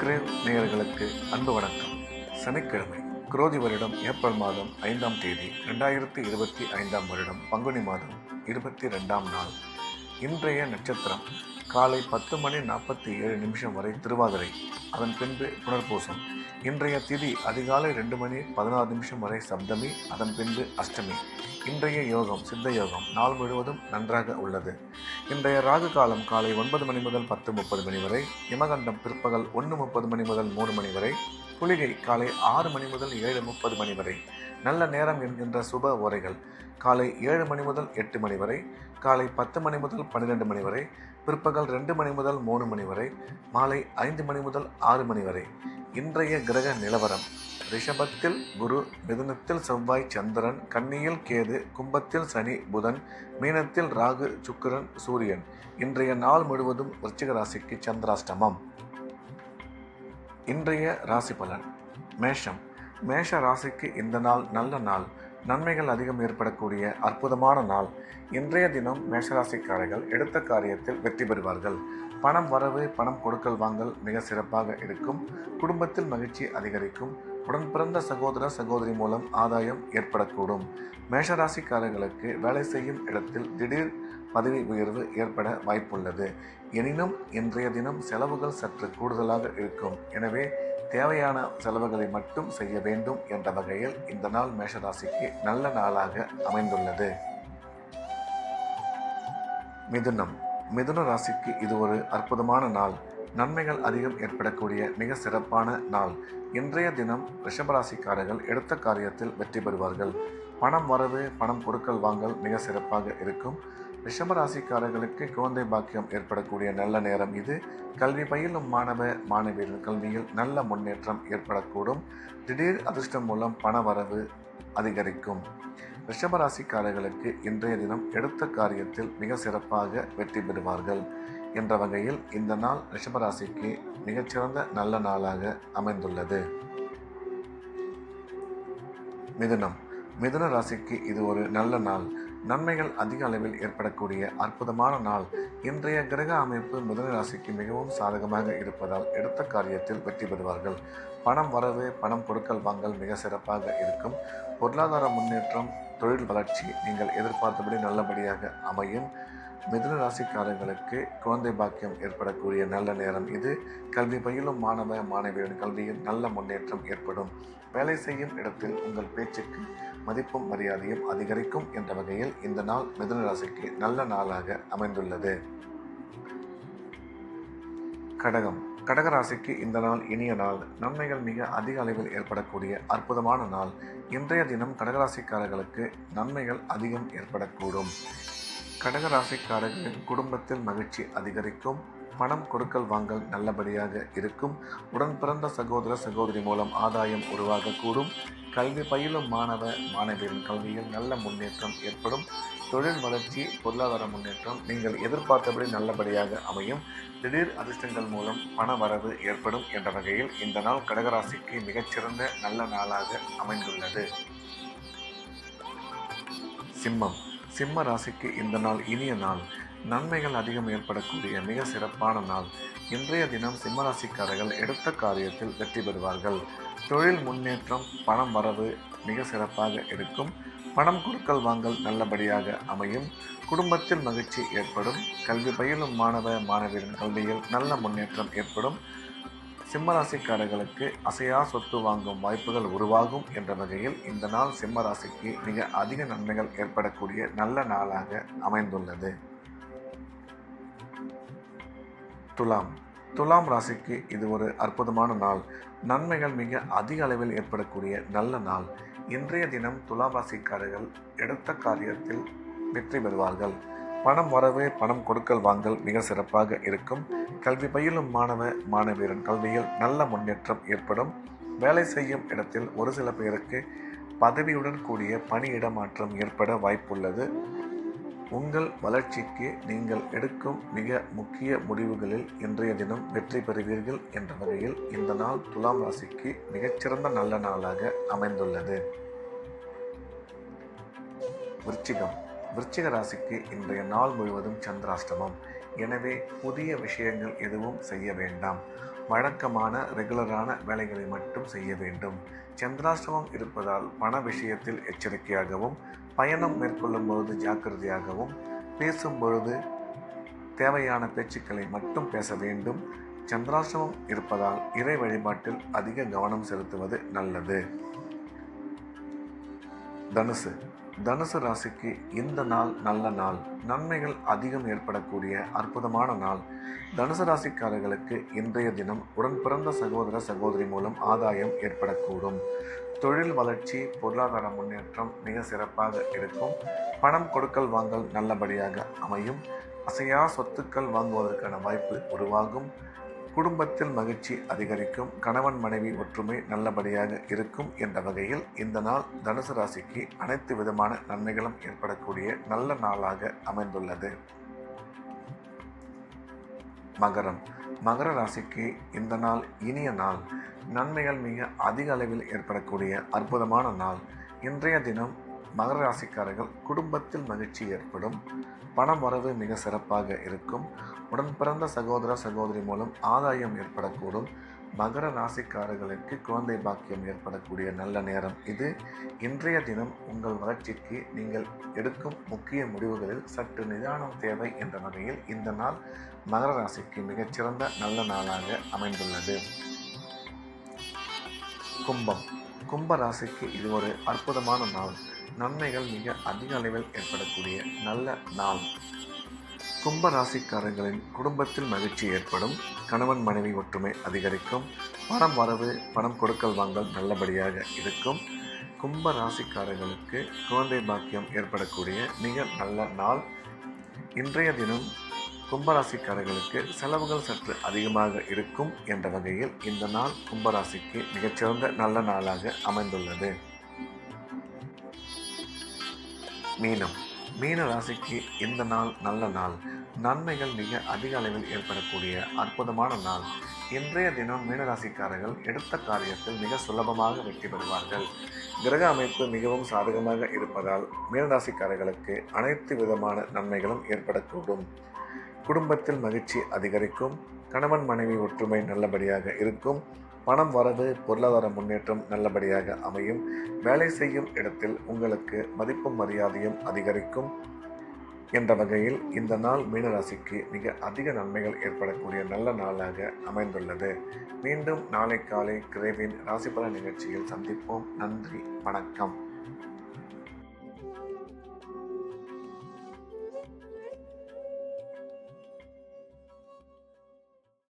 Grave நேயர்களுக்கு அன்பு வணக்கம். சனிக்கிழமை, குரோதி வருடம் ஏப்ரல் மாதம் 5ஆம் தேதி 2025ஆம் வருடம் பங்குனி மாதம் 22ஆம் நாள். இன்றைய நட்சத்திரம் காலை 10:47 வரை திருவாதிரை, அதன் பின்பு புனர்பூசம். இன்றைய திதி அதிகாலை 2:16 வரை சப்தமி, அதன் பின்பு அஷ்டமி. இன்றைய யோகம் சித்த யோகம். நாள் முழுவதும் நன்றாக உள்ளது. இன்றைய ராகு காலம் காலை 9 மணி முதல் 10:30 வரை, யமகண்டம் பிற்பகல் 1:30 முதல் 3 வரை, குளிகை காலை 6 மணி முதல் 7:30 வரை. நல்ல நேரம் என்கின்ற சுப ஓரைகள் காலை 7 மணி முதல் 8 வரை, காலை 10 மணி முதல் 12 வரை, பிற்பகல் 2 மணி முதல் 3 வரை, மாலை 5 மணி முதல் 6 வரை. இன்றைய கிரக நிலவரம்: ரிஷபத்தில் குரு, மிதுனத்தில் செவ்வாய் சந்திரன், கன்னியில் கேது, கும்பத்தில் சனி புதன், மீனத்தில் ராகு சுக்கிரன் சூரியன். இன்றைய நாள் முழுவதும் விருச்சிக ராசிக்கு சந்திராஷ்டமம். இன்றைய ராசி பலன்: மேஷம். மேஷ ராசிக்கு இந்த நாள் நல்ல நாள். நன்மைகள் அதிகம் ஏற்படக்கூடிய அற்புதமான நாள். இன்றைய தினம் மேஷராசிக்காரர்கள் எடுத்த காரியத்தில் வெற்றி பெறுவார்கள். பணம் வரவு, பணம் கொடுக்கல் வாங்கல் மிக சிறப்பாக இருக்கும். குடும்பத்தில் மகிழ்ச்சி அதிகரிக்கும். உடன் பிறந்த சகோதர சகோதரி மூலம் ஆதாயம் ஏற்படக்கூடும். மேஷராசிக்காரர்களுக்கு வேலை செய்யும் இடத்தில் திடீர் பதவி உயர்வு ஏற்பட வாய்ப்புள்ளது. எனினும் இன்றைய தினம் செலவுகள் சற்று கூடுதலாக இருக்கும். எனவே தேவையான செலவுகளை மட்டும் செய்ய வேண்டும் என்ற வகையில் இந்த நாள் மேஷராசிக்கு நல்ல நாளாக அமைந்துள்ளது. மிதுனம். மிதுன ராசிக்கு இது ஒரு அற்புதமான நாள். நன்மைகள் அதிகம் ஏற்படக்கூடிய மிக சிறப்பான நாள். இன்றைய தினம் ரிஷபராசிக்காரர்கள் எடுத்த காரியத்தில் வெற்றி பெறுவார்கள். பணம் வரவு, பணம் கொடுக்கல் வாங்கல் மிக சிறப்பாக இருக்கும். ரிஷபராசிக்காரர்களுக்கு குழந்தை பாக்கியம் ஏற்படக்கூடிய நல்ல நேரம் இது. கல்வி பயிலும் மாணவ மாணவியர்கள் கல்வியில் நல்ல முன்னேற்றம் ஏற்படக்கூடும். திடீர் அதிர்ஷ்டம் மூலம் பண வரவு அதிகரிக்கும். ரிஷபராசிக்காரர்களுக்கு இன்றைய தினம் எடுத்த காரியத்தில் மிக சிறப்பாக வெற்றி பெறுவார்கள் என்ற வகையில் இந்த நாள் ரிஷபராசிக்கு மிகச்சிறந்த நல்ல நாளாக அமைந்துள்ளது. மிதுனம். மிதுன ராசிக்கு இது ஒரு நல்ல நாள். நன்மைகள் அதிக அளவில் ஏற்படக்கூடிய அற்புதமான நாள். இன்றைய கிரக அமைப்பு மிதுன ராசிக்கு மிகவும் சாதகமாக இருப்பதால் எடுத்த காரியத்தில் வெற்றி பெறுவார்கள். பணம் வரவு, பணம் கொடுக்கல் வாங்கல் மிக சிறப்பாக இருக்கும். பொருளாதார முன்னேற்றம், தொழில் வளர்ச்சி நீங்கள் எதிர்பார்த்தபடி நல்லபடியாக அமையும். மிதுன ராசிக்காரர்களுக்கு குழந்தை பாக்கியம் ஏற்படக்கூடிய நல்ல நேரம் இது. கல்வி பயிலும் மாணவ மாணவியரின் கல்வியில் நல்ல முன்னேற்றம் ஏற்படும். வேலை செய்யும் இடத்தில் உங்கள் பேச்சுக்கு மதிப்பும் மரியாதையும் அதிகரிக்கும் என்ற வகையில் இந்த நாள் மிதுன ராசிக்கு நல்ல நாளாக அமைந்துள்ளது. கடகம். கடகராசிக்கு இந்த நாள் இனிய நாள். நன்மைகள் மிக அதிக அளவில் ஏற்படக்கூடிய அற்புதமான நாள். இன்றைய தினம் கடகராசிக்காரர்களுக்கு நன்மைகள் அதிகம் ஏற்படக்கூடும். கடகராசிக்காரர்களின் குடும்பத்தில் மகிழ்ச்சி அதிகரிக்கும். பணம் கொடுக்கல் வாங்கல் நல்லபடியாக இருக்கும். உடன் பிறந்த சகோதர சகோதரி மூலம் ஆதாயம் உருவாகக்கூடும். கல்வி பயிலும் மாணவ மாணவியரின் கல்வியில் நல்ல முன்னேற்றம் ஏற்படும். தொழில் வளர்ச்சி, பொருளாதார முன்னேற்றம் நீங்கள் எதிர்பார்த்தபடி நல்லபடியாக அமையும். திடீர் அதிர்ஷ்டங்கள் மூலம் பண வரவு ஏற்படும் என்ற வகையில் இந்த நாள் கடகராசிக்கு மிகச்சிறந்த நல்ல நாளாக அமைந்துள்ளது. சிம்மம். சிம்ம ராசிக்கு இந்த நாள் இனிய நாள். நன்மைகள் அதிகம் ஏற்படக்கூடிய மிக சிறப்பான நாள். இன்றைய தினம் சிம்மராசிக்காரர்கள் எடுத்த காரியத்தில் வெற்றி பெறுவார்கள். தொழில் முன்னேற்றம், பணம் வரவு மிக சிறப்பாக இருக்கும். பணம் கொடுக்கல் வாங்கல் நல்லபடியாக அமையும். குடும்பத்தில் மகிழ்ச்சி ஏற்படும். கல்வி பயிலும் மாணவ மாணவியரின் கல்வியில் நல்ல முன்னேற்றம் ஏற்படும். சிம்மராசிக்காரர்களுக்கு அசையா சொத்து வாங்கும் வாய்ப்புகள் உருவாகும் என்ற வகையில் இந்த நாள் சிம்மராசிக்கு மிக அதிக நன்மைகள் ஏற்படக்கூடிய நல்ல நாளாக அமைந்துள்ளது. துலாம். துலாம் ராசிக்கு இது ஒரு அற்புதமான நாள். நன்மைகள் மிக அதிக அளவில் ஏற்படக்கூடிய நல்ல நாள். இன்றைய தினம் துலாம் ராசிக்காரர்கள் எடுத்த காரியத்தில் வெற்றி பெறுவார்கள். பணம் வரவு, பணம் கொடுக்கல் வாங்கல் மிக சிறப்பாக இருக்கும். கல்வி பயிலும் மாணவ மாணவியரின் கல்வியில் நல்ல முன்னேற்றம் ஏற்படும். வேலை செய்யும் இடத்தில் ஒரு சில பேருக்கு பதவியுடன் கூடிய பணி இடமாற்றம் ஏற்பட வாய்ப்புள்ளது. உங்கள் வளர்ச்சிக்கு நீங்கள் எடுக்கும் மிக முக்கிய முடிவுகளில் இன்றைய தினம் வெற்றி பெறுவீர்கள் என்ற வகையில் இந்த நாள் துலாம் ராசிக்கு மிகச்சிறந்த நல்ல நாளாக அமைந்துள்ளது. விருச்சிகம். விருச்சிக ராசிக்கு இன்றைய நாள் முழுவதும் சந்திராஷ்டமம். எனவே புதிய விஷயங்கள் எதுவும் செய்ய வேண்டாம். வழக்கமான ரெகுலரான வேலைகளை மட்டும் செய்ய வேண்டும். சந்திராஷ்டமம் இருப்பதால் பண விஷயத்தில் எச்சரிக்கையாகவும், பயணம் மேற்கொள்ளும் பொழுது ஜாக்கிரதையாகவும், பேசும் பொழுது தேவையான பேச்சுக்களை மட்டும் பேச வேண்டும். சந்திராஷ்டமம் இருப்பதால் இறை வழிபாட்டில் அதிக கவனம் செலுத்துவது நல்லது. தனுசு தனுசு ராசிக்கு இந்த நாள் நல்ல நாள். நன்மைகள் அதிகம் ஏற்படக்கூடிய அற்புதமான நாள். தனுசு ராசிக்காரர்களுக்கு இன்றைய தினம் உடன் பிறந்த சகோதர சகோதரி மூலம் ஆதாயம் ஏற்படக்கூடும். தொழில் வளர்ச்சி, பொருளாதார முன்னேற்றம் மிக சிறப்பாக இருக்கும். பணம் கொடுக்கல் வாங்கல் நல்லபடியாக அமையும். அசையா சொத்துக்கள் வாங்குவதற்கான வாய்ப்பு உருவாகும். குடும்பத்தில் மகிழ்ச்சி அதிகரிக்கும். கணவன் மனைவி ஒற்றுமை நல்லபடியாக இருக்கும் என்ற வகையில் இந்த நாள் தனுசு ராசிக்கு அனைத்து விதமான நன்மைகளும் ஏற்படக்கூடிய நல்ல நாளாக அமைந்துள்ளது. மகர ராசிக்கு இந்த நாள் இனிய நாள். நன்மைகள் மிக அதிக அளவில் ஏற்படக்கூடிய அற்புதமான நாள். இன்றைய தினம் மகர ராசிக்காரர்கள் குடும்பத்தில் மகிழ்ச்சி ஏற்படும். பணம் வரவு மிக சிறப்பாக இருக்கும். உடன் பிறந்த சகோதர சகோதரி மூலம் ஆதாயம் ஏற்படக்கூடும். மகர ராசிக்காரர்களுக்கு குழந்தை பாக்கியம் ஏற்படக்கூடிய நல்ல நேரம் இது. இன்றைய தினம் உங்கள் வளர்ச்சிக்கு நீங்கள் எடுக்கும் முக்கிய முடிவுகளில் சற்று நிதானம் தேவை என்ற வகையில் இந்த நாள் மகர ராசிக்கு மிகச்சிறந்த நல்ல நாளாக அமைந்துள்ளது. கும்ப ராசிக்கு இது ஒரு அற்புதமான நாள். நன்மைகள் மிக அதிக அளவில் ஏற்படக்கூடிய நல்ல நாள். கும்ப ராசிக்காரர்களின் குடும்பத்தில் மகிழ்ச்சி ஏற்படும். கணவன் மனைவி ஒற்றுமை அதிகரிக்கும். பணம் வரவு, பணம் கொடுக்கல் வாங்கல் நல்லபடியாக இருக்கும். கும்ப ராசிக்காரர்களுக்கு குழந்தை பாக்கியம் ஏற்படக்கூடிய மிக நல்ல நாள். இன்றைய தினம் கும்பராசிக்காரர்களுக்கு செலவுகள் சற்று அதிகமாக இருக்கும் என்ற வகையில் இந்த நாள் கும்பராசிக்கு மிகச்சிறந்த நல்ல நாளாக அமைந்துள்ளது. மீன ராசிக்கு இந்த நாள் நல்ல நாள். நன்மைகள் மிக அதிக அளவில் ஏற்படக்கூடிய அற்புதமான நாள். இன்றைய தினம் மீனராசிக்காரர்கள் எடுத்த காரியத்தில் மிக சுலபமாக வெற்றி பெறுவார்கள். கிரக அமைப்பு மிகவும் சாதகமாக இருப்பதால் மீனராசிக்காரர்களுக்கு அனைத்து விதமான நன்மைகளும் ஏற்படக்கூடும். குடும்பத்தில் மகிழ்ச்சி அதிகரிக்கும். கணவன் மனைவி ஒற்றுமை நல்லபடியாக இருக்கும். பணம் வரவு, பொருளாதார முன்னேற்றம் நல்லபடியாக அமையும். வேலை செய்யும் இடத்தில் உங்களுக்கு மதிப்பும் மரியாதையும் அதிகரிக்கும் என்ற வகையில் இந்த நாள் மீனராசிக்கு மிக அதிக நன்மைகள் ஏற்படக்கூடிய நல்ல நாளாக அமைந்துள்ளது. மீண்டும் நாளை காலை கிரேவின் ராசிபலன் நிகழ்ச்சியில் சந்திப்போம். நன்றி, வணக்கம்.